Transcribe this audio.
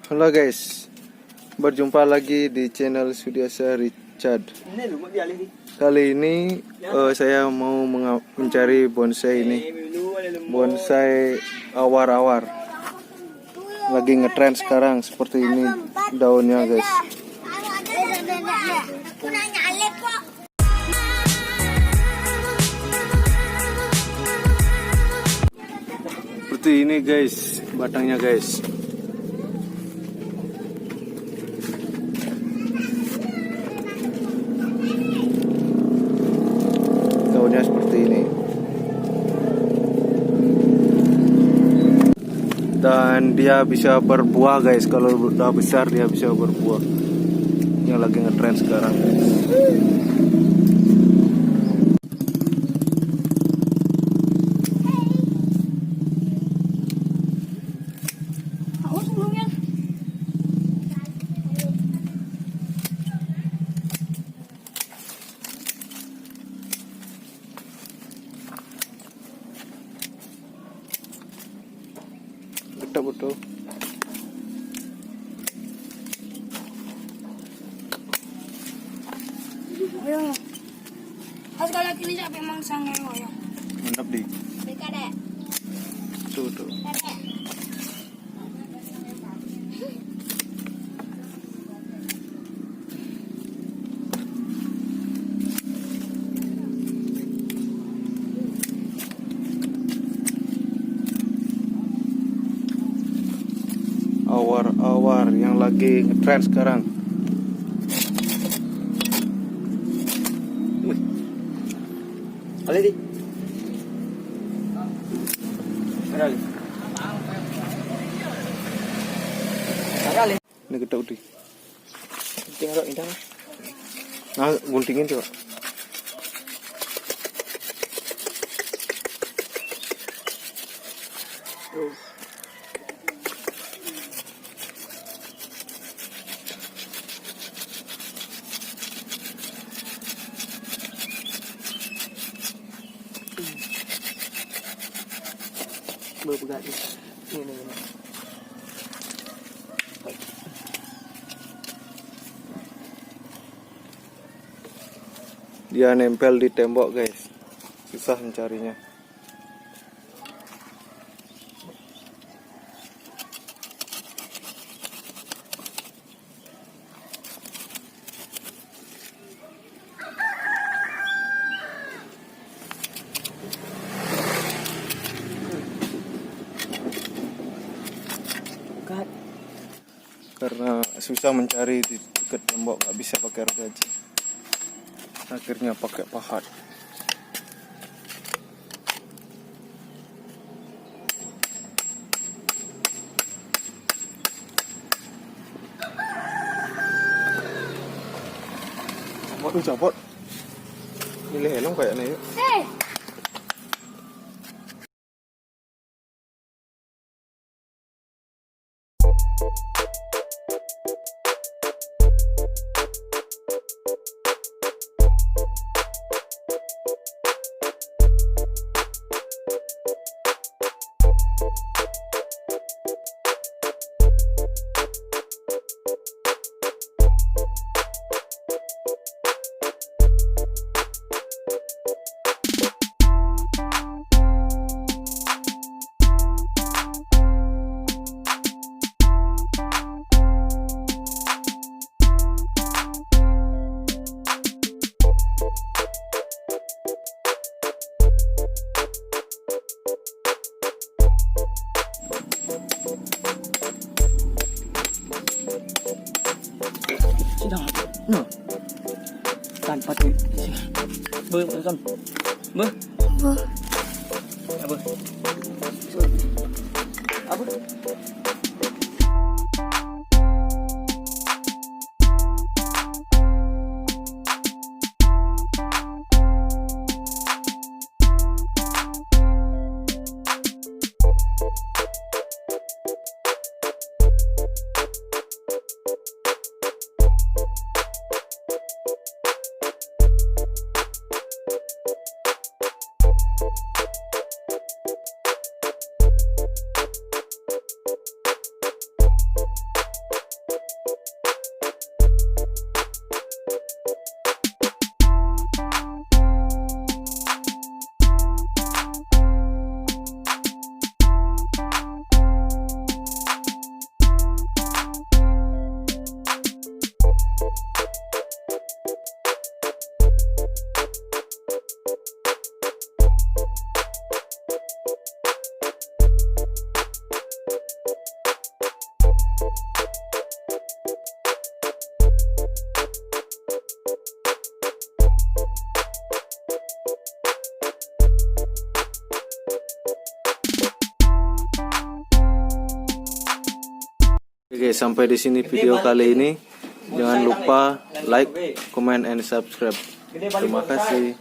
Halo guys, berjumpa lagi di channel Sudiasa Richard. Kali ini saya mau mencari bonsai ini, bonsai awar-awar. Lagi ngetren sekarang seperti ini daunnya guys. Seperti ini guys, batangnya guys. Daunnya seperti ini. Dan dia bisa berbuah guys. Kalau udah besar dia bisa berbuah. Yang lagi ngetren sekarang guys. Betul. Ayo. Pas kalau kini sampai mangsang ayo. Mantap di. Beka dek. Tuh. Awar-awar yang lagi ngetren sekarang. Wih. Ale di. Ada. Ini gede udah. Tinggal indah. Nah, guntingin coba. Berpegat ini. Dia nempel di tembok guys, susah mencarinya. Karena susah mencari di dekat tembok, nggak bisa pakai gergaji, akhirnya pakai pahat. Cabot milih helm kayaknya yuk. No. Tanpa tuh. Kan. Apa? Oke, sampai di sini video kali ini. Jangan lupa like, comment, and subscribe. Terima kasih.